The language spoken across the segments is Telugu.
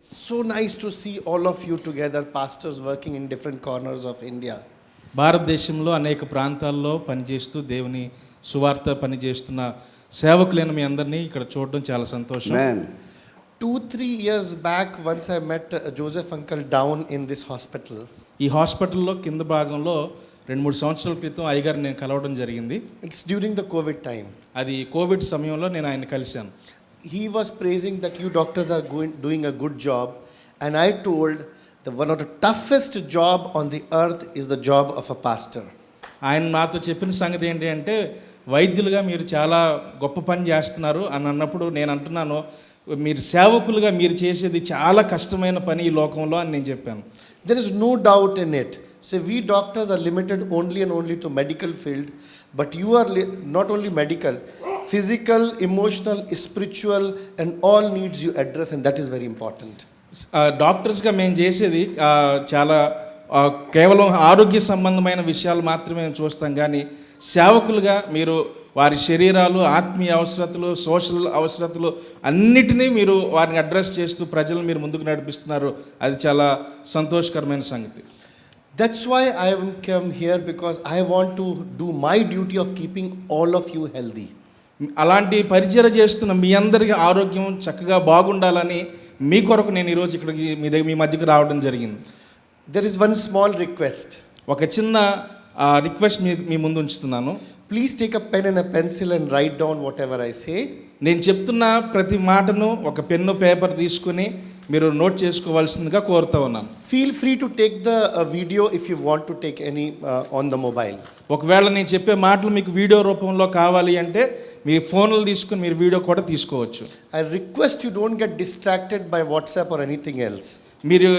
So nice to see all of you together, pastors working in different corners of India. భారతదేశంలో అనేక ప్రాంతాల్లో పనిచేస్తూ దేవుని సువార్త పనిచేస్తున్న సేవకులైన మీ అందరినీ ఇక్కడ చూడడం చాలా సంతోషం. Amen. 2-3 years back, once I met Joseph uncle down in this hospital. ఈ హాస్పిటల్లో కింద భాగంలో 2-3 సంవత్సరాల క్రితం అయ్యగారు నేను కలవడం జరిగింది. It's during the COVID time. అది కోవిడ్ సమయంలో నేను ఆయన కలిశాను. He was praising that you doctors are doing a good job, and I told that one of the toughest job on the earth is the job of a pastor. ఆయన నాతో చెప్పిన సంగతి ఏంటి అంటే, వైద్యులుగా మీరు చాలా గొప్ప పని చేస్తున్నారు అని అన్నప్పుడు నేను అంటున్నాను, మీరు సేవకులుగా మీరు చేసేది చాలా కష్టమైన పని ఈ లోకంలో అని నేను చెప్పాను. There is no doubt in it. So we doctors are limited only and only to medical field, but you are not only medical, physical, emotional, spiritual, and all needs you address, and that is very important. డాక్టర్స్గా మేము చేసేది చాలా కేవలం ఆరోగ్య సంబంధమైన విషయాలు మాత్రమే చూస్తాం, కానీ సేవకులుగా మీరు వారి శరీరాలు, ఆత్మీయ అవసరతలు, సోషల్ అవసరతలు అన్నిటినీ మీరు వారిని అడ్రస్ చేస్తూ ప్రజలు మీరు ముందుకు నడిపిస్తున్నారు. అది చాలా సంతోషకరమైన సంగతి. That's why I have come here, because I want to do my duty of keeping all of you healthy. అలాంటి పరిచయం చేస్తున్న మీ అందరికీ ఆరోగ్యం చక్కగా బాగుండాలని మీ కొరకు నేను ఈరోజు ఇక్కడికి మీ మధ్యకి రావడం జరిగింది. There is one small request. ఒక చిన్న రిక్వెస్ట్ మీ ముందు ఉంచుతున్నాను. Please take a pen and a pencil and write down whatever I say. నేను చెప్తున్న ప్రతి మాటను ఒక పెన్ను పేపర్ తీసుకుని మీరు నోట్ చేసుకోవాల్సిందిగా కోరుతా ఉన్నాను. Feel free to take the video if you want to take any on the mobile. ఒకవేళ నేను చెప్పే మాటలు మీకు వీడియో రూపంలో కావాలి అంటే మీ ఫోన్లు తీసుకుని మీరు వీడియో కూడా తీసుకోవచ్చు. I request you don't get distracted by WhatsApp or anything else. మీరు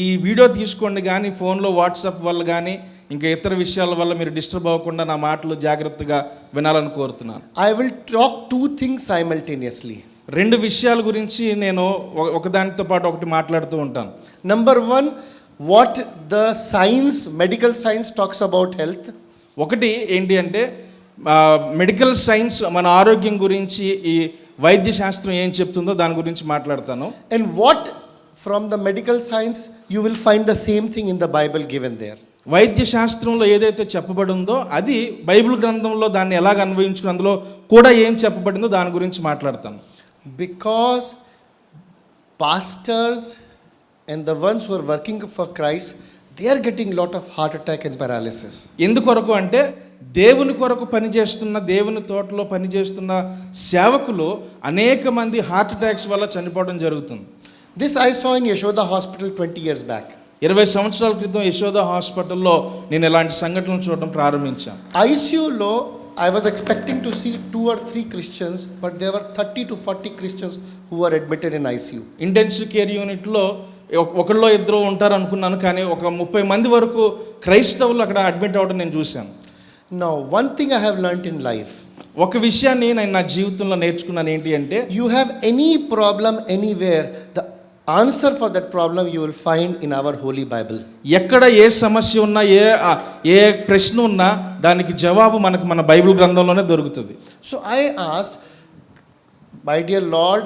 ఈ వీడియో తీసుకోండి, కానీ ఫోన్లో వాట్సాప్ వల్ల కానీ ఇంకా ఇతర విషయాల వల్ల మీరు డిస్టర్బ్ అవ్వకుండా నా మాటలు జాగ్రత్తగా వినాలని కోరుతున్నాను. I will talk two things simultaneously. 2 విషయాల గురించి నేను ఒకదానితో పాటు ఒకటి మాట్లాడుతూ ఉంటాను. Number 1, what the science, medical science talks about health. ఒకటి ఏంటి అంటే మెడికల్ సైన్స్ మన ఆరోగ్యం గురించి ఈ వైద్య శాస్త్రం ఏం చెప్తుందో దాని గురించి మాట్లాడతాను. And what from the medical science you will find the same thing in the Bible given there. వైద్య శాస్త్రంలో ఏదైతే చెప్పబడి ఉందో అది బైబిల్ గ్రంథంలో దాన్ని ఎలాగ అన్వయించుకుని అందులో కూడా ఏం చెప్పబడిందో దాని గురించి మాట్లాడతాను. Because pastors and the ones who are working for Christ, they are getting lot of heart attack and paralysis. ఎందుకొరకు అంటే దేవుని కొరకు పనిచేస్తున్న, దేవుని తోటలో పనిచేస్తున్న సేవకులు అనేక మంది హార్ట్ అటాక్స్ వల్ల చనిపోవడం జరుగుతుంది. This I saw in Yashoda Hospital 20 years back. 20 సంవత్సరాల క్రితం యశోద హాస్పిటల్లో నేను ఇలాంటి సంఘటనలు చూడడం ప్రారంభించాను. ICUలో I was expecting to see 2 or 3 Christians, but there were 30 to 40 Christians who were admitted in ICU. Intensive care యూనిట్లో ఒకళ్ళో ఇద్దరు ఉంటారు అనుకున్నాను, కానీ ఒక 30 మంది వరకు క్రైస్తవులు అక్కడ అడ్మిట్ అవ్వడం నేను చూశాను. Now, one thing I have learnt in life. ఒక విషయాన్ని నేను నా జీవితంలో నేర్చుకున్నాను ఏంటి అంటే, you have any problem anywhere, the answer for that problem you will find in our holy Bible. ఎక్కడ ఏ సమస్య ఉన్నా, ఏ ప్రశ్న ఉన్నా దానికి జవాబు మనకు మన బైబిల్ గ్రంథంలోనే దొరుకుతుంది. So I asked, my dear Lord,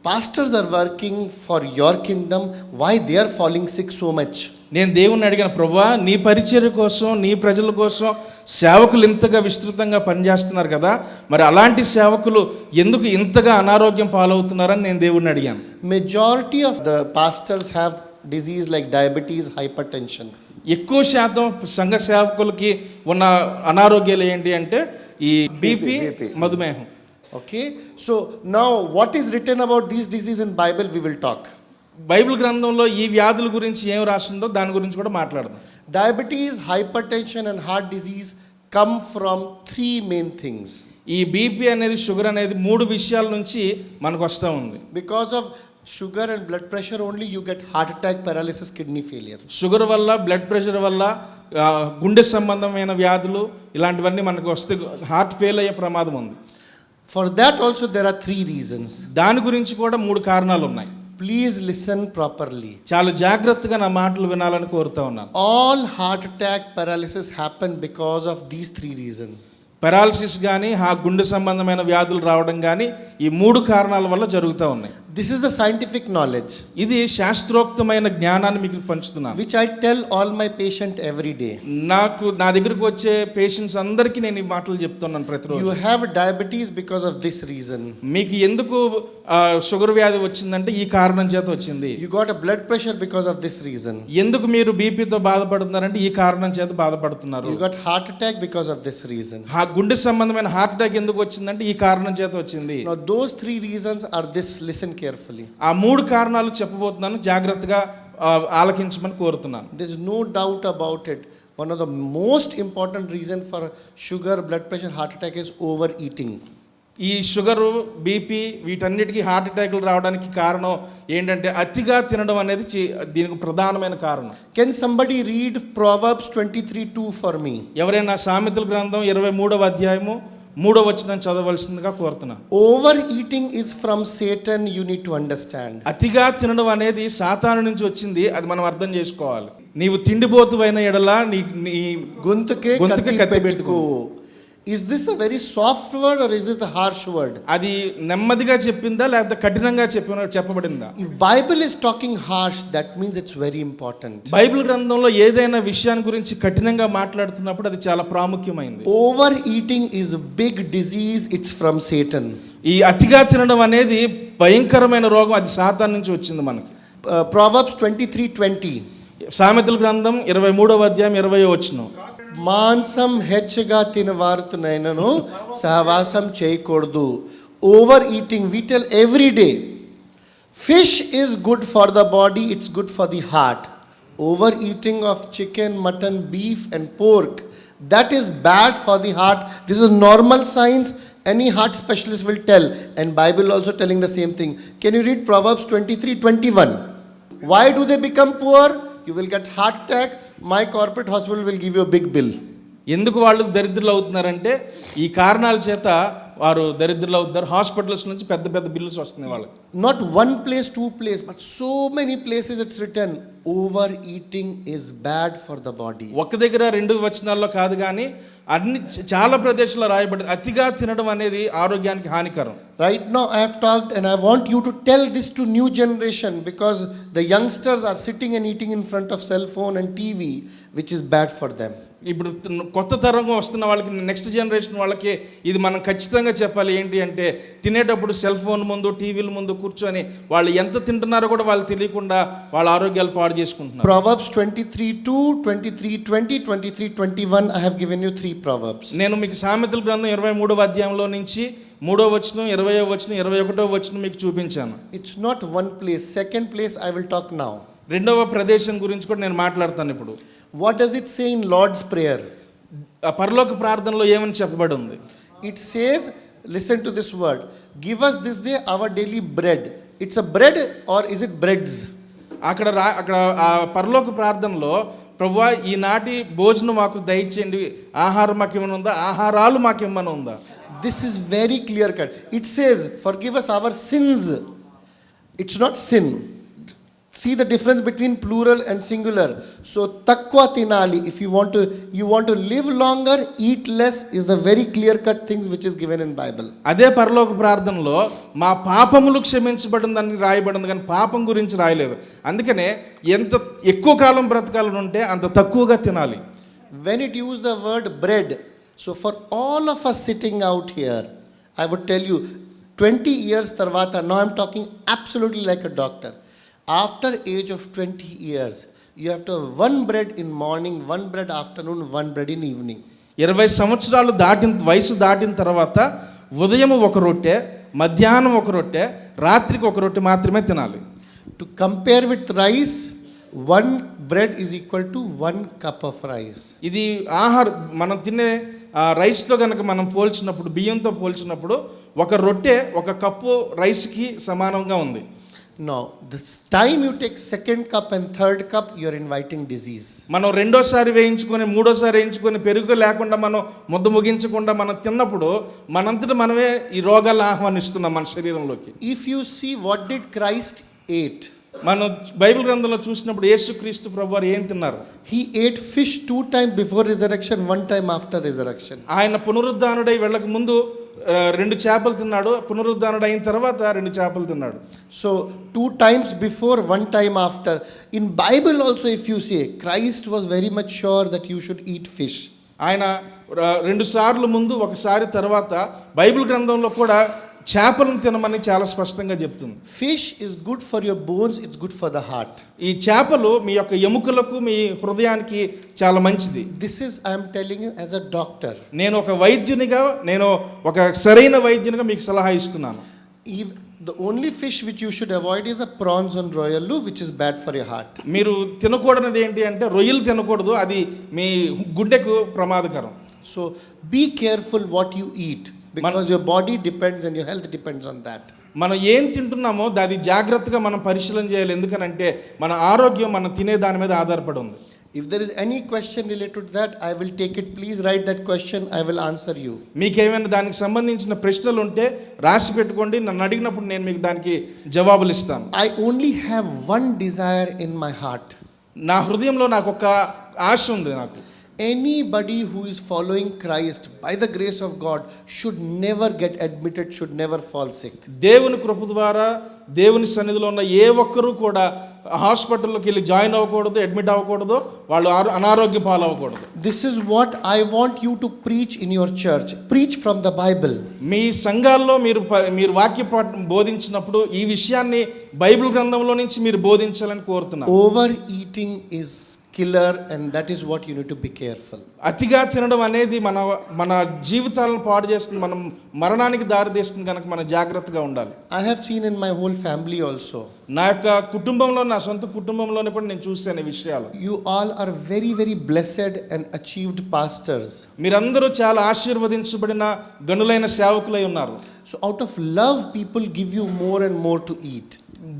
pastors are working for your kingdom, why they are falling sick so much? నేను దేవుణ్ణి అడిగాను, ప్రభువా నీ పరిచర్య కోసం, నీ ప్రజల కోసం సేవకులు ఇంతగా విస్తృతంగా పనిచేస్తున్నారు కదా, మరి అలాంటి సేవకులు ఎందుకు ఇంతగా అనారోగ్యం పాలవుతున్నారని నేను దేవుణ్ణి అడిగాను. Majority of the pastors have disease like diabetes, hypertension. ఎక్కువ శాతం సంఘ సేవకులకి ఉన్న అనారోగ్యాలు ఏంటి అంటే ఈ బీపీ, మధుమేహం. Okay, so now what is written about these diseases in Bible we will talk. Bible గ్రంథంలో ఈ వ్యాధుల గురించి ఏం రాసిందో దాని గురించి కూడా మాట్లాడదాం. Diabetes, hypertension and heart disease come from 3 main things. ఈ బీపీ అనేది, షుగర్ అనేది 3 విషయాల నుంచి మనకు వస్తూ ఉంది. Because of sugar and blood pressure only you get heart attack, paralysis, kidney failure. Sugar వల్ల, బ్లడ్ ప్రెషర్ వల్ల, గుండె సంబంధమైన వ్యాధులు ఇలాంటివన్నీ మనకు వస్తే హార్ట్ ఫెయిల్ అయ్యే ప్రమాదం ఉంది. For that also there are 3 reasons. దాని గురించి కూడా 3 కారణాలు ఉన్నాయి. Please listen properly. చాలా జాగ్రత్తగా నా మాటలు వినాలని కోరుతా ఉన్నాను. All heart attack, paralysis happen because of these 3 reasons. Paralysis కానీ, గుండె సంబంధమైన వ్యాధులు రావడం కానీ ఈ 3 కారణాల వల్ల జరుగుతూ ఉన్నాయి. This is the scientific knowledge ఇది శాస్త్రోక్తమైన జ్ఞానాన్ని మీకు పంచుతున్నాను. which I tell all my patient every day. నా దగ్గరకు వచ్చే పేషెంట్స్ అందరికీ నేను ఈ మాటలు చెప్తున్నాను ప్రతిరోజు. You have diabetes because of this reason. మీకు ఎందుకు షుగర్ వ్యాధి వచ్చిందంటే ఈ కారణం చేత వచ్చింది. You got a blood pressure because of this reason. ఎందుకు మీరు బీపీతో బాధపడుతున్నారంటే ఈ కారణం చేత బాధపడుతున్నారు. You got heart attack because of this reason. గుండె సంబంధమైన హార్ట్ అటాక్ ఎందుకు వచ్చిందంటే ఈ కారణం చేత వచ్చింది. Now those three reasons are this. Listen carefully. ఆ మూడు కారణాలు చెప్పబోతున్నాను, జాగ్రత్తగా ఆలకించమని కోరుతున్నాను. There is no doubt about it. One of the most important reason for sugar, blood pressure, heart attack is overeating. ఈ షుగరు, బీపీ వీటన్నిటికీ హార్ట్ అటాక్లు రావడానికి కారణం ఏంటంటే అతిగా తినడం అనేది దీనికి ప్రధానమైన కారణం. Can somebody read Proverbs 23:2 for me? ఎవరైనా సామెతల గ్రంథం 23వ అధ్యాయము 3వ వచనం చదవవలసిందిగా కోరుతున్నాను. Overeating is from Satan, you need to understand. అతిగా తినడం అనేది సాతాను నుంచి వచ్చింది, అది మనం అర్థం చేసుకోవాలి. నీవు తిండిపోతువైన ఎడల నీ గొంతుకే కత్తి పెట్టుకో. Is this a very soft word or is it a harsh word? అది నెమ్మదిగా చెప్పిందా లేకపోతే కఠినంగా చెప్పబడిందా? If Bible is talking harsh, that means it's very important. Bible గ్రంథంలో ఏదైనా విషయాన్ని గురించి కఠినంగా మాట్లాడుతున్నప్పుడు అది చాలా ప్రాముఖ్యమైనది. Overeating is a big disease, it's from Satan. ఈ అతిగా తినడం అనేది భయంకరమైన రోగం, అది సాతాను నుంచి వచ్చింది మనకి. Proverbs 23:20. సామెతల గ్రంథం 23వ అధ్యాయం 20వ వచనం. మాంసం హెచ్చగా తినవారుతునైనను సహవాసం చేయకూడదు. Over eating we tell every day. Fish is good for the body, it's good for the heart. Over eating of chicken, mutton, beef and pork, that is bad for the heart. This is normal science. Any heart specialist will tell, and Bible also telling the same thing. Can you read Proverbs 23:21? Why do they become poor? You will get heart attack. My corporate hospital will give you a big bill. ఎందుకు వాళ్ళు దరిద్రులు అవుతున్నారంటే ఈ కారణాల చేత వారు దరిద్రులు అవుతారు. హాస్పిటల్స్ నుంచి పెద్ద పెద్ద బిల్లుస్ వస్తున్నాయి వాళ్ళకి. Not one place, two place, but so many places it's written, overeating is bad for the body. ఒక దగ్గర 2 వచనాల్లో కాదు కానీ చాలా ప్రదేశాల్లో రాయబడింది అతిగా తినడం అనేది ఆరోగ్యానికి హానికరం. Right now I have talked and I want you to tell this to new generation, because the youngsters are sitting and eating in front of cell phone and TV, which is bad for them. ఇప్పుడు కొత్త తరంగా వస్తున్న వాళ్ళకి, నెక్స్ట్ జనరేషన్ వాళ్ళకి ఇది మనం ఖచ్చితంగా చెప్పాలి. ఏంటి అంటే తినేటప్పుడు సెల్ ఫోన్ ముందు, టీవీల ముందు కూర్చొని వాళ్ళు ఎంత తింటున్నారో కూడా వాళ్ళు తెలియకుండా వాళ్ళ ఆరోగ్యాలు పాడు చేసుకుంటున్నారు. Proverbs 23:2, 23:20, 23:21. I have given you 3 proverbs. నేను మీకు సామెతల గ్రంథం 23వ అధ్యాయంలో నుంచి 3వ వచనం, 20వ వచనం, 21వ వచనం మీకు చూపించాను. It's not one place. Second place I will talk now. రెండవ ప్రదేశం గురించి కూడా నేను మాట్లాడతాను ఇప్పుడు. What does it say in Lord's Prayer? పరలోక ప్రార్థనలో ఏమని చెప్పబడి ఉంది? It says, listen to this word, give us this day our daily bread. It's a bread or is it breads? అక్కడ ఆ పరలోక ప్రార్థనలో ప్రభువా ఈనాటి భోజనం మాకు దయచేయండి, ఆహారం మాకు ఏమైనా ఉందా, ఆహారాలు మాకు ఏమైనా ఉందా? This is very clear cut. It says, forgive us our sins. It's not sin. See the difference between plural and singular. So takwa tinali, if you want to live longer, eat less, is the very clear cut things which is given in Bible. అదే పరలోక ప్రార్థనలో మా పాపములు క్షమించబడిందని రాయబడింది కానీ పాపం గురించి రాయలేదు. అందుకనే ఎంత ఎక్కువ కాలం బ్రతకాలని ఉంటే అంత తక్కువగా తినాలి. When it used the word bread, so for all of us sitting out here, I would tell you 20 years tarvata, now I'm talking absolutely like a doctor. After age of 20 years, you have to have one bread in morning, one bread afternoon, one bread in evening. 20 సంవత్సరాలు వయసు దాటిన తర్వాత ఉదయం ఒక రొట్టె, మధ్యాహ్నం ఒక రొట్టె, రాత్రికి ఒక రొట్టె మాత్రమే తినాలి. To compare with rice, one bread is equal to 1 cup of rice. ఇది మనం తినే రైస్తో కనుక మనం పోల్చినప్పుడు, బియ్యంతో పోల్చినప్పుడు ఒక రొట్టె ఒక కప్పు రైస్కి సమానంగా ఉంది. Now, this time you take second cup and third cup, you are inviting disease. మనం రెండోసారి వేయించుకొని, మూడోసారి వేయించుకొని, పెరుగు లేకుండా మనం ముద్ద ముగించకుండా మనం తిన్నప్పుడు మనంతట మనమే ఈ రోగాలు ఆహ్వానిస్తున్నాం మన శరీరంలోకి. If you see what did Christ ate, మనం బైబిల్ గ్రంథంలో చూసినప్పుడు యేసుక్రీస్తు ప్రభువారు ఏం తిన్నారు? He ate fish 2 times before resurrection, 1 time after resurrection. ఆయన పునరుద్ధానుడై వెళ్ళక ముందు 2 చేపలు తిన్నాడు, పునరుద్ధానుడు అయిన తర్వాత 2 చేపలు తిన్నాడు. So 2 times before, 1 time after. In Bible also, if you see, Christ was very much sure that you should eat fish. ఆయన 2 సార్లు ముందు, ఒకసారి తర్వాత బైబిల్ గ్రంథంలో కూడా చేపలను తినమని చాలా స్పష్టంగా చెప్తుంది. Fish is good for your bones, it's good for the heart. ఈ చేపలు మీ యొక్క ఎముకలకు, మీ హృదయానికి చాలా మంచిది. This is, I am telling you as a doctor. నేను ఒక వైద్యునిగా, నేను ఒక సరైన వైద్యునిగా మీకు సలహా ఇస్తున్నాను. The only fish which you should avoid is a prawns on royal, which is bad for your heart. మీరు తినకూడనిది ఏంటి అంటే రొయ్యలు తినకూడదు, అది మీ గుండెకు ప్రమాదకరం. So be careful what you eat, because your body depends and your health depends on that. మనం ఏం తింటున్నామో అది జాగ్రత్తగా మనం పరిశీలన చేయాలి. ఎందుకనంటే మన ఆరోగ్యం మనం తినే దాని మీద ఆధారపడి ఉంది. If there is any question related to that, I will take it. Please write that question, I will answer you. మీకేమైనా దానికి సంబంధించిన ప్రశ్నలు ఉంటే రాసి పెట్టుకోండి, నన్ను అడిగినప్పుడు నేను మీకు దానికి జవాబులు ఇస్తాను. I only have one desire in my heart. నా హృదయంలో నాకు ఒక ఆశ ఉంది. నాకు Anybody who is following Christ by the grace of God should never get admitted, should never fall sick. దేవుని కృప ద్వారా, దేవుని సన్నిధిలో ఉన్న ఏ ఒక్కరూ కూడా హాస్పిటల్లోకి వెళ్ళి జాయిన్ అవ్వకూడదు, అడ్మిట్ అవ్వకూడదు, వాళ్ళు అనారోగ్య పాలవ్వకూడదు. This is what I want you to preach in your church. Preach from the Bible. మీ సంఘాల్లో మీరు వాక్య బోధించినప్పుడు ఈ విషయాన్ని బైబిల్ గ్రంథంలో నుంచి మీరు బోధించాలని కోరుతున్నాను. Overeating is killer, and that is what you need to be careful. అతిగా తినడం అనేది మన జీవితాలను పాడు చేస్తుంది, మనం మరణానికి దారి తీస్తుంది. కనుక మనం జాగ్రత్తగా ఉండాలి. I have seen in my whole family also. నా యొక్క కుటుంబంలో, నా సొంత కుటుంబంలోనే కూడా నేను చూసాను ఈ విషయాలు. You all are very, very blessed and achieved pastors. మీరందరూ చాలా ఆశీర్వదించబడిన గనులైన సేవకులై ఉన్నారు. So out of love, people give you more and more to eat.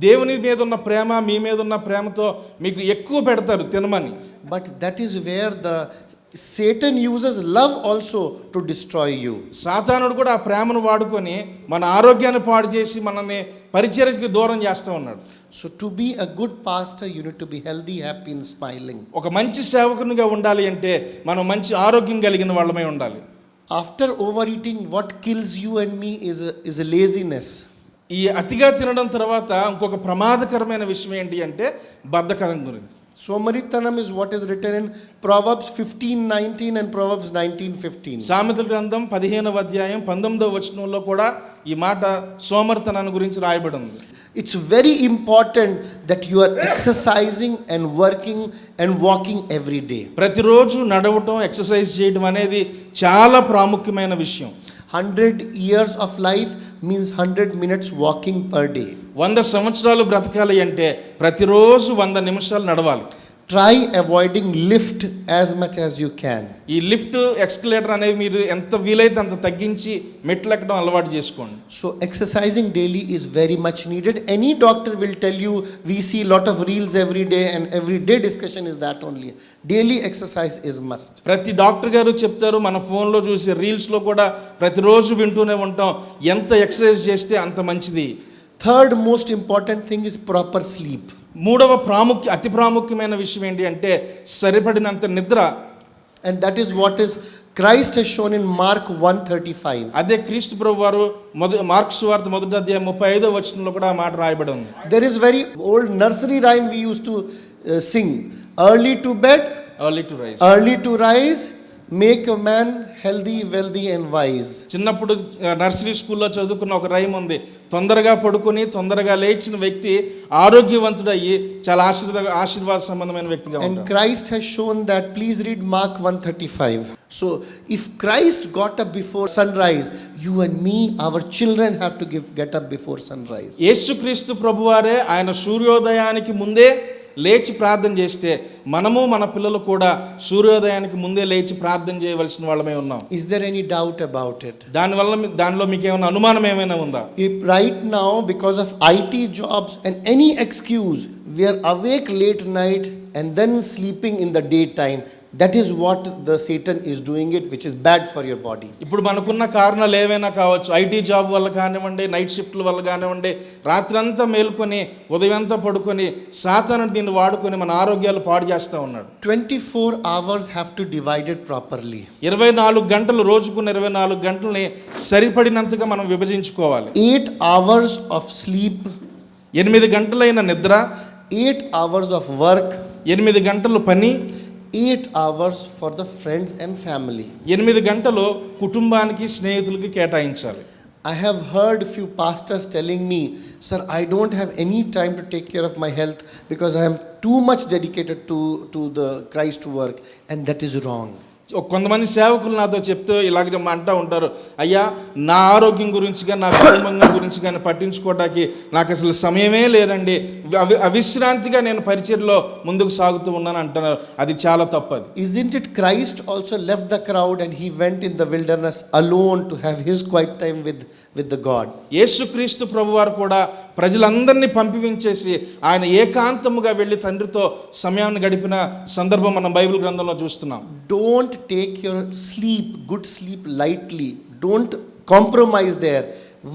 దేవుని మీద ఉన్న ప్రేమ, మీ మీద ఉన్న ప్రేమతో మీకు ఎక్కువ పెడతారు తినమని. But that is where the Satan uses love also to destroy you. సాతానుడు కూడా ఆ ప్రేమను వాడుకొని మన ఆరోగ్యాన్ని పాడు చేసి మనల్ని పరిచర్యకి దూరం చేస్తూ ఉన్నాడు. So to be a good pastor, you need to be healthy, happy and smiling. ఒక మంచి సేవకునిగా ఉండాలి అంటే మనం మంచి ఆరోగ్యం కలిగిన వాళ్ళమై ఉండాలి. After overeating, what kills you and me is a laziness. ఈ అతిగా తినడం తర్వాత ఇంకొక ప్రమాదకరమైన విషయం ఏంటి అంటే బద్ధకం గురించి. Somarithanam is what is written in Proverbs 15:19 and Proverbs 19:15. సామెతల గ్రంథం 15వ అధ్యాయం 19వ వచనంలో కూడా ఈ మాట సోమరితనాన్ని గురించి రాయబడి ఉంది. It's very important that you are exercising and working and walking every day. ప్రతిరోజు నడవటం, ఎక్సర్సైజ్ చేయడం అనేది చాలా ప్రాముఖ్యమైన విషయం. 100 years of life means 100 minutes walking per day. 100 సంవత్సరాలు బ్రతకాలి అంటే ప్రతిరోజు 100 నిమిషాలు నడవాలి. Try avoiding lift as much as you can. ఈ లిఫ్ట్, ఎక్స్కలేటర్ అనేవి మీరు ఎంత వీలైతే అంత తగ్గించి మెట్లు ఎక్కడం అలవాటు చేసుకోండి. So exercising daily is very much needed. Any doctor will tell you, we see lot of reels every day and every day discussion is that only. Daily exercise is must. ప్రతి డాక్టర్ గారు చెప్తారు, మన ఫోన్లో చూసి రీల్స్లో కూడా ప్రతిరోజు వింటూనే ఉంటాం, ఎంత ఎక్సర్సైజ్ చేస్తే అంత మంచిది. Third most important thing is proper sleep. మూడవ అతి ప్రాముఖ్యమైన విషయం ఏంటి అంటే సరిపడినంత నిద్ర. And that is what is Christ has shown in Mark 1:35. అదే క్రీస్తు ప్రభు వారు మార్కు సువార్త 1వ అధ్యాయం 35వ వచనంలో కూడా ఆ మాట రాయబడి ఉంది. There is very old nursery rhyme we used to sing. Early to bed, early to rise, make a man healthy, wealthy and wise. చిన్నప్పుడు నర్సరీ స్కూల్లో చదువుకున్న ఒక రైమ్ ఉంది. తొందరగా పడుకొని తొందరగా లేచిన వ్యక్తి ఆరోగ్యవంతుడయ్యి చాలా ఆశీర్వాద సంబంధమైన వ్యక్తిగా ఉంటాడు. And Christ has shown that. Please read Mark 1:35. So if Christ got up before sunrise, you and me, our children have to get up before sunrise. యేసుక్రీస్తు ప్రభువారే ఆయన సూర్యోదయానికి ముందే లేచి ప్రార్థన చేస్తే మనము మన పిల్లలు కూడా సూర్యోదయానికి ముందే లేచి ప్రార్థన చేయవలసిన వాళ్ళమే ఉన్నాం. Is there any doubt about it? దానిలో మీకు ఏమైనా అనుమానం ఏమైనా ఉందా? If right now because of IT jobs and any excuse we are awake late night and then sleeping in the daytime, that is what the Satan is doing it, which is bad for your body. ఇప్పుడు మనకున్న కారణాలు ఏవైనా కావచ్చు, ఐటీ జాబ్ వల్ల కానివ్వండి, నైట్ షిఫ్ట్ల వల్ల కానివ్వండి, రాత్రంతా మేలుకొని ఉదయంతా పడుకొని సాతాను దీన్ని వాడుకొని మన ఆరోగ్యాలు పాడు చేస్తూ ఉన్నాడు. 24 hours have to divide it properly. 24 గంటలు, రోజుకున్న 24 గంటల్ని సరిపడినంతగా మనం విభజించుకోవాలి. 8 hours of sleep, 8 గంటలైన నిద్ర, 8 hours of work, 8 గంటలు పని, 8 hours for the friends and family. 8 గంటలు కుటుంబానికి స్నేహితులకి కేటాయించాలి. I have heard few pastors telling me, sir, I don't have any time to take care of my health because I am too much dedicated to the Christ work, and that is wrong. కొంతమంది సేవకులు నాతో చెప్తూ ఇలాగ అంటూ ఉంటారు, అయ్యా నా ఆరోగ్యం గురించి కానీ నా కుటుంబం గురించి కానీ పట్టించుకోవడానికి నాకు అసలు సమయమే లేదండి, అవిశ్రాంతిగా నేను పరిచర్లో ముందుకు సాగుతూ ఉన్నాను అంటున్నారు. అది చాలా తప్పది. Isn't it Christ also left the crowd and he went in the wilderness alone to have his quiet time with the God? యేసుక్రీస్తు ప్రభువారు కూడా ప్రజలందరినీ పంపించేసి ఆయన ఏకాంతముగా వెళ్ళి తండ్రితో సమయాన్ని గడిపిన సందర్భం మనం బైబిల్ గ్రంథంలో చూస్తున్నాం. Don't take your sleep, good sleep lightly. Don't compromise there.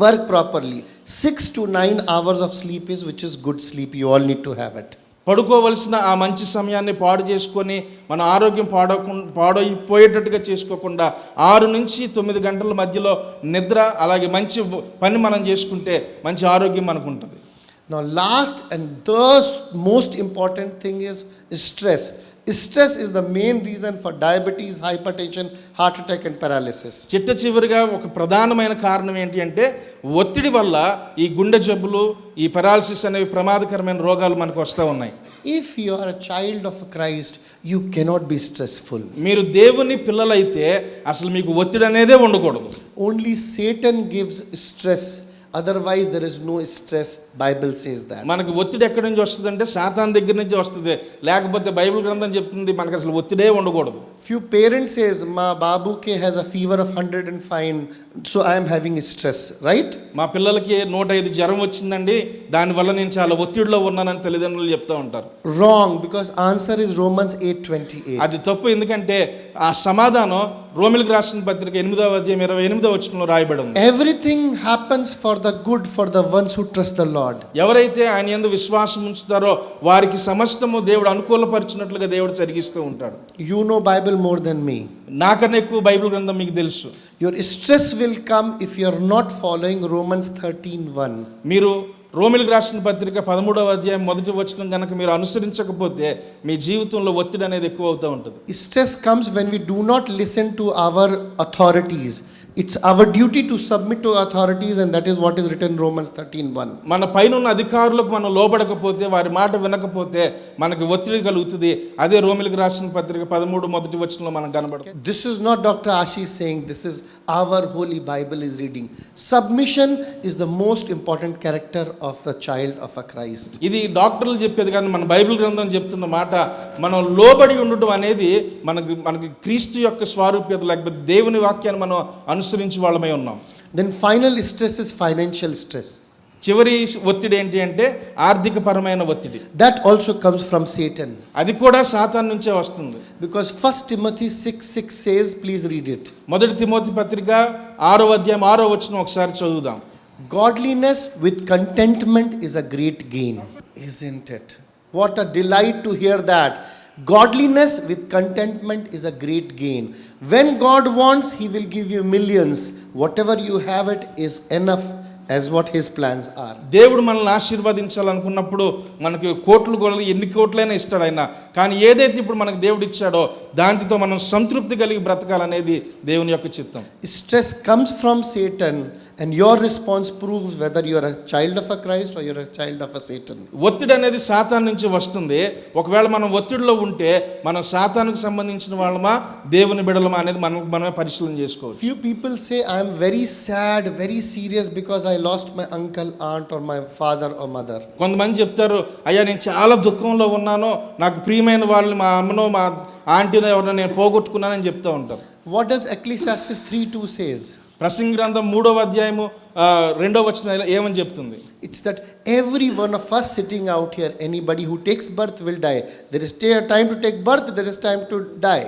Work properly. 6 to 9 hours of sleep is which is good sleep. You all need to have it. పడుకోవలసిన ఆ మంచి సమయాన్ని పాడు చేసుకొని మన ఆరోగ్యం పాడైపోయేటట్టుగా చేసుకోకుండా 6 నుంచి 9 గంటల మధ్యలో నిద్ర, అలాగే మంచి పని మనం చేసుకుంటే మంచి ఆరోగ్యం మనకు ఉంటుంది. Now last and the most important thing is stress. Stress is the main reason for diabetes, hypertension, heart attack and paralysis. చిట్ట చివరిగా ఒక ప్రధానమైన కారణం ఏంటి అంటే ఒత్తిడి వల్ల ఈ గుండె జబ్బులు, ఈ పెరాలసిస్ అనేవి ప్రమాదకరమైన రోగాలు మనకు వస్తూ ఉన్నాయి. If you are a child of Christ, you cannot be stressful. మీరు దేవుని పిల్లలైతే అసలు మీకు ఒత్తిడి అనేదే ఉండకూడదు. Only Satan gives stress. Otherwise there is no stress. Bible says that. మనకు ఒత్తిడి ఎక్కడి నుంచి వస్తుందంటే సాతాన్ దగ్గర నుంచి వస్తుంది, లేకపోతే బైబిల్ గ్రంథం చెప్తుంది మనకు అసలు ఒత్తిడే ఉండకూడదు. Few parents says ma babu ke has a fever of 105, so I am having stress, right? మా పిల్లలకి 105 జ్వరం వచ్చిందండి, దానివల్ల నేను చాలా ఒత్తిడిలో ఉన్నానని తల్లిదండ్రులు చెప్తూ ఉంటారు. Wrong, because answer is Romans 8:28. అది తప్పు, ఎందుకంటే ఆ సమాధానం రోమిలకు రాసిన పత్రిక 8వ అధ్యాయం 28వ వచనంలో రాయబడి ఉంది. Everything happens for the good for the ones who trust the Lord. ఎవరైతే ఆయన యందు విశ్వాసం ఉంచుతారో వారికి సమస్తము దేవుడు అనుకూలపరిచినట్లుగా దేవుడు జరిగిస్తూ ఉంటాడు. You know Bible more than me. నాకన్నా ఎక్కువ బైబిల్ గ్రంథం మీకు తెలుసు. Your stress will come if you are not following Romans 13:1. మీరు రోమిలకు రాసిన పత్రిక 13వ అధ్యాయం 1వ వచనం కనుక మీరు అనుసరించకపోతే మీ జీవితంలో ఒత్తిడి అనేది ఎక్కువ అవుతూ ఉంటుంది. Stress comes when we do not listen to our authorities. It's our duty to submit to authorities, and that is what is written in Romans 13:1. మన పైన ఉన్న అధికారులకు మనం లోబడకపోతే, వారి మాట వినకపోతే మనకి ఒత్తిడి కలుగుతుంది. అదే రోమిలకు రాసిన పత్రిక 13 మొదటి వచనంలో మనకు కనబడుతుంది. This is not Dr. Ashish saying, this is our holy Bible is reading. Submission is the most important character of the child of a Christ. ఇది డాక్టర్లు చెప్పేది కాదు, మన బైబిల్ గ్రంథం చెప్తున్న మాట. మనం లోబడి ఉండటం అనేది మనకి క్రీస్తు యొక్క స్వరూప్యత, లేకపోతే దేవుని వాక్యాన్ని మనం అనుసరించి వాళ్ళమై ఉన్నాం. Then final stress is financial stress. చివరి ఒత్తిడి ఏంటి అంటే ఆర్థిక పరమైన ఒత్తిడి. That also comes from Satan. అది కూడా సాతాను నుంచే వస్తుంది. Because 1 Timothy 6:6 says, please read it. మొదటి తిమోతి పత్రిక 6వ అధ్యాయం 6వ వచనం ఒకసారి చదువుదాం. Godliness with contentment is a great gain. Isn't it? What a delight to hear that. Godliness with contentment is a great gain. When God wants, He will give you millions. Whatever you have, it is enough as what His plans are. దేవుడు మనల్ని ఆశీర్వదించాలనుకున్నప్పుడు మనకి కోట్లు ఎన్ని కోట్లైనా ఇస్తాడు ఆయన. కానీ ఏదైతే ఇప్పుడు మనకు దేవుడు ఇచ్చాడో దాంతో మనం సంతృప్తి కలిగి బ్రతకాలనేది దేవుని యొక్క చిత్తం. Stress comes from Satan, and your response proves whether you are a child of a Christ or you are a child of a Satan. ఒత్తిడి అనేది సాతాను నుంచి వస్తుంది. ఒకవేళ మనం ఒత్తిడిలో ఉంటే మనం సాతానుకు సంబంధించిన వాళ్ళమా దేవుని బిడ్డలమా అనేది మనమే పరిశీలన చేసుకోవచ్చు. Few people say, I am very sad, very serious because I lost my uncle, aunt or my father or mother. కొంతమంది చెప్తారు, అయ్యా నేను చాలా దుఃఖంలో ఉన్నాను, నాకు ప్రియమైన వాళ్ళని మా అమ్మనో మా ఆంటీనో ఎవరినో నేను పోగొట్టుకున్నానని చెప్తూ ఉంటారు. What does Ecclesiastes 3:2 says? ప్రసంగి గ్రంథం 3వ అధ్యాయము 2వ వచనం ఏమని చెప్తుంది? It's that every one of us sitting out here, anybody who takes birth will die. There is a time to take birth, there is time to die.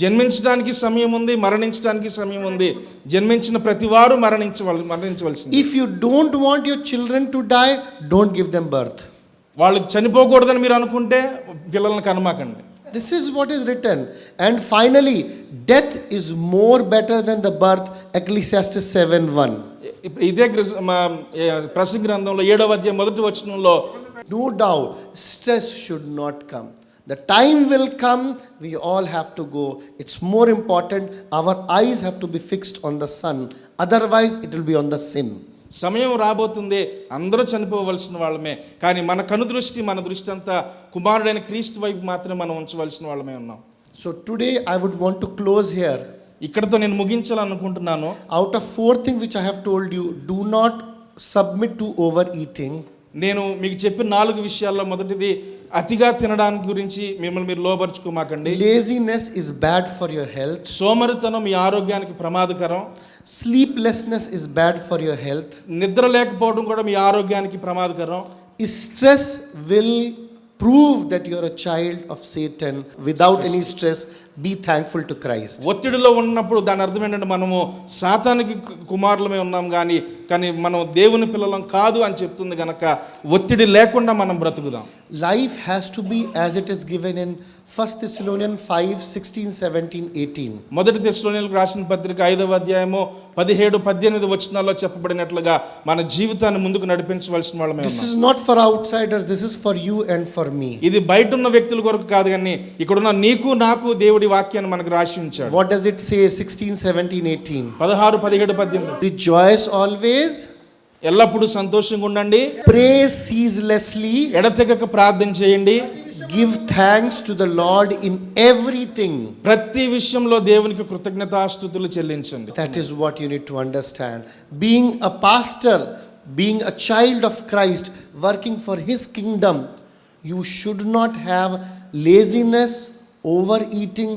జన్మించడానికి సమయం ఉంది, మరణించడానికి సమయం ఉంది. జన్మించిన ప్రతి వారు మరణించవలసింది. If you don't want your children to die, don't give them birth. వాళ్ళు చనిపోకూడదని మీరు అనుకుంటే పిల్లల్ని కనమాకండి. This is what is written. And finally, death is more better than the birth. Ecclesiastes 7:1. ఇదే ప్రసంగి గ్రంథంలో 7వ అధ్యాయం 1వ వచనంలో, No doubt, stress should not come. The time will come, we all have to go. It's more important, our eyes have to be fixed on the sun. Otherwise, it will be on the sin. సమయం రాబోతుంది, అందరూ చనిపోవలసిన వాళ్ళమే, కానీ మన కనుదృష్టి మన దృష్టి అంతా కుమారుడైన క్రీస్తు వైపు మాత్రమే మనం ఉంచవలసిన వాళ్ళమే ఉన్నాం. So today I would want to close here. ఇక్కడతో నేను ముగించాలనుకుంటున్నాను. Out of 4 things which I have told you, do not submit to overeating. నేను మీకు చెప్పిన 4 విషయాల్లో మొదటిది అతిగా తినడానికి గురించి మిమ్మల్ని మీరు లోబరుచుకోమాకండి. Laziness is bad for your health. సోమరితనం మీ ఆరోగ్యానికి ప్రమాదకరం. Sleeplessness is bad for your health. నిద్ర లేకపోవడం కూడా మీ ఆరోగ్యానికి ప్రమాదకరం. Stress will prove that you are a child of Satan. Without any stress, be thankful to Christ. ఒత్తిడిలో ఉన్నప్పుడు దాని అర్థం ఏంటంటే మనము సాతానికి కుమారులమే ఉన్నాం కానీ మనం దేవుని పిల్లలం కాదు అని చెప్తుంది గనక ఒత్తిడి లేకుండా మనం బ్రతుకుదాం. Life has to be as it is given in 1 Thessalonians 5:16, 17, 18. మొదటి తెస్సలోనికీయులకు రాసిన పత్రిక 5వ అధ్యాయము 17, 18 వచనాల్లో చెప్పబడినట్లుగా మన జీవితాన్ని ముందుకు నడిపించవలసిన వాళ్ళమే This ఉన్నాం. is not for outsiders, this is for you and for me. ఇది బయట ఉన్న వ్యక్తుల కొరకు కాదు, కానీ ఇక్కడున్న నీకు నాకు దేవుడి వాక్యాన్ని మనకు రాసి ఉంచాడు. What does it say? 16, 17, 18. 16, 17, 18. Rejoice always. ఎల్లప్పుడూ సంతోషంగా ఉండండి. Pray ceaselessly. ఎడతెగక ప్రార్థన చేయండి. Give thanks to the Lord in everything. ప్రతి విషయంలో దేవునికి కృతజ్ఞతాస్తుతులు చెల్లించండి. That is what you need to understand. Being a pastor, being a child of Christ, working for His kingdom, you should not have laziness, overeating,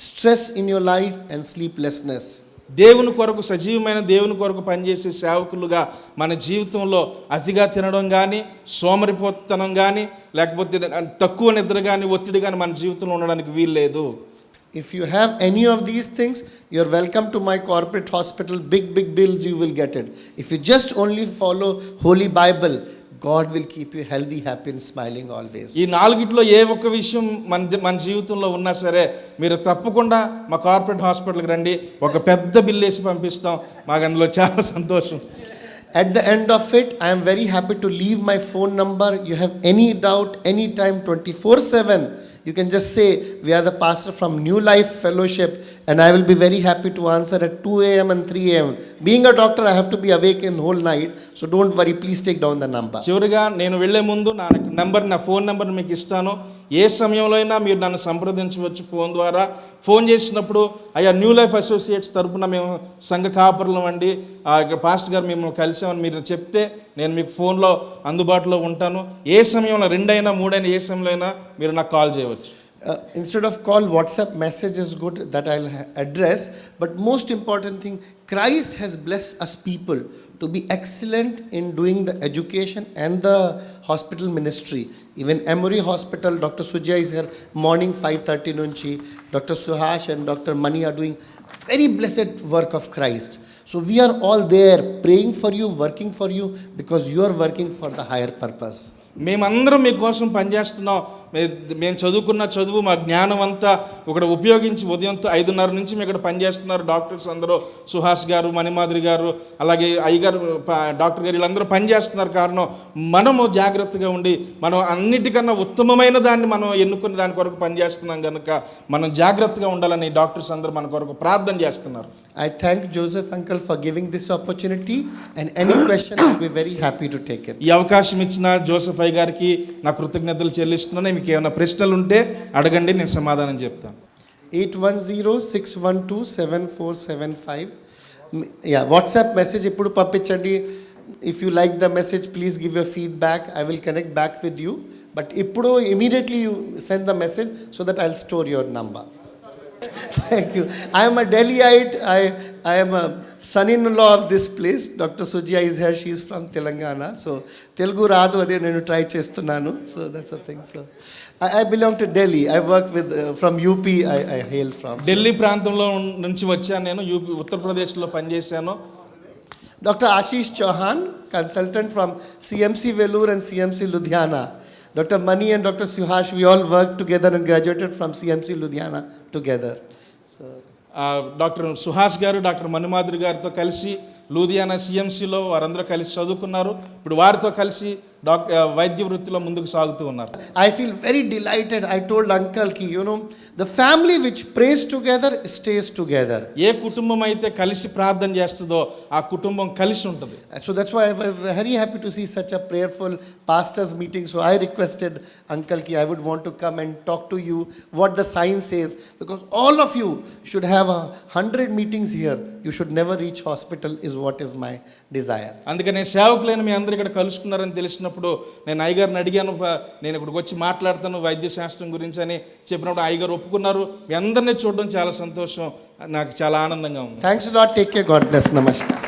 stress in your life and sleeplessness. దేవుని కొరకు సజీవమైన దేవుని కొరకు పనిచేసే సేవకులుగా మన జీవితంలో అతిగా తినడం కానీ, సోమరిపోతనం కానీ, లేకపోతే తక్కువ నిద్ర కానీ, ఒత్తిడి కానీ మన జీవితంలో ఉండడానికి వీల్లేదు. If you have any of these things, you are welcome to my corporate hospital. Big bills you will get it. If you just only follow Holy Bible, God will keep you healthy, happy and smiling always. ఈ 4గిట్లో ఏ ఒక్క విషయం మన జీవితంలో ఉన్నా సరే మీరు తప్పకుండా మా కార్పొరేట్ హాస్పిటల్కి రండి, ఒక పెద్ద బిల్ వేసి పంపిస్తాం. మాకు అందులో చాలా సంతోషం. At the end of it, I am very happy to leave my phone number. You have any doubt, anytime, 24/7. You can just say, we are the pastor from New Life Fellowship, and I will be very happy to answer at 2 a.m. and 3 a.m. Being a doctor, I have to be awake in whole night, so don't worry, please take down the number. చివరిగా నేను వెళ్లే ముందు నా ఫోన్ నెంబర్ మీకు ఇస్తాను. ఏ సమయంలో అయినా మీరు నన్ను సంప్రదించవచ్చు ఫోన్ ద్వారా. ఫోన్ చేసినప్పుడు అయ్యా న్యూ లైఫ్ అసోసియేట్స్ తరపున మేము సంఘ కాపరులం అండి, పాస్టర్ గారు మిమ్మల్ని కలిసామని మీరు చెప్తే నేను మీకు ఫోన్లో అందుబాటులో ఉంటాను. ఏ సమయంలో 2 అయినా 3 అయినా ఏ సమయంలో అయినా మీరు నాకు కాల్ చేయవచ్చు. Instead of call, WhatsApp message is good, that I'll address. But most important thing, Christ has blessed us people to be excellent in doing the education and the hospital ministry. Even Emory Hospital, Dr. Sujay is here morning 5:30 nunchi. Dr. Suhash and Dr. Mani are doing very blessed work of Christ. So we are all there praying for you, working for you, because you are working for the higher purpose. మేమందరం మీకోసం పనిచేస్తున్నాం. మేము చదువుకున్న చదువు, మా జ్ఞానం అంతా ఇక్కడ ఉపయోగించి ఉదయం 5:30 నుంచి మేము ఇక్కడ పనిచేస్తున్నారు. డాక్టర్స్ అందరూ, సుహాస్ గారు, మణిమాధురి గారు, అలాగే అయ్యగారు, డాక్టర్ గారు, వీళ్ళందరూ పనిచేస్తున్నారు. కారణం మనము జాగ్రత్తగా ఉండి మనం అన్నిటికన్నా ఉత్తమమైన దాన్ని మనం ఎన్నుకుని దాని కొరకు పనిచేస్తున్నాం కనుక మనం జాగ్రత్తగా ఉండాలని డాక్టర్స్ అందరూ మన కొరకు ప్రార్థన చేస్తున్నారు. I thank Joseph uncle for giving this opportunity, and any question I'll be very happy to take it. ఈ అవకాశం ఇచ్చిన జోసెఫ్ అయ్య గారికి నా కృతజ్ఞతలు చెల్లిస్తున్నాను. మీకు ఏమైనా ప్రశ్నలు ఉంటే అడగండి, నేను సమాధానం చెప్తాను. 810-612-7475. Yeah, WhatsApp message ఇప్పుడు పంపించండి. If you like the message, please give your feedback. I will connect back with you. But ఇప్పుడు immediately you send the message so that I'll store your number. Thank you. I am a Delhiite. I am a son-in-law of this place. Dr. Sujya is here. She is from Telangana. So Telugu రాదు అదే నేను ట్రై చేస్తున్నాను. So that's the thing. So I belong to Delhi. I work with from UP. I hail from. Delhi ప్రాంతంలో నుంచి వచ్చాను, నేను యూపీ ఉత్తరప్రదేశ్లో పనిచేశాను. Dr. Ashish Chauhan, consultant from CMC Vellore and CMC Ludhiana. Dr. Mani and Dr. Suhash, we all worked together and graduated from CMC Ludhiana together. So, doctor Suhas గారు, డాక్టర్ మణిమాధురి గారితో కలిసి లూధియానా సిఎంసిలో వారందరూ కలిసి చదువుకున్నారు. ఇప్పుడు వారితో కలిసి వైద్య వృత్తిలో ముందుకు సాగుతూ ఉన్నారు. I feel very delighted. I told uncle ki, the family which prays together stays together. ఏ కుటుంబం అయితే కలిసి ప్రార్థన చేస్తుందో ఆ కుటుంబం కలిసి ఉంటుంది. So that's why I was very happy to see such a prayerful pastors meeting. So I requested uncle ki I would want to come and talk to you what the science says, because all of you should have 100 meetings here. You should never reach hospital is what is my desire. అందుకనే సేవకులైన మీ అందరూ ఇక్కడ కలుసుకున్నారని తెలిసినప్పుడు నేను అయ్యగారిని అడిగాను, నేను ఇక్కడికి వచ్చి మాట్లాడతాను వైద్య శాస్త్రం గురించి అని చెప్పినప్పుడు అయ్యగారు ఒప్పుకున్నారు. మీ అందరినీ చూడడం చాలా సంతోషం, నాకు చాలా ఆనందంగా ఉంది. Thanks a lot. Take care. God bless. Namaskar.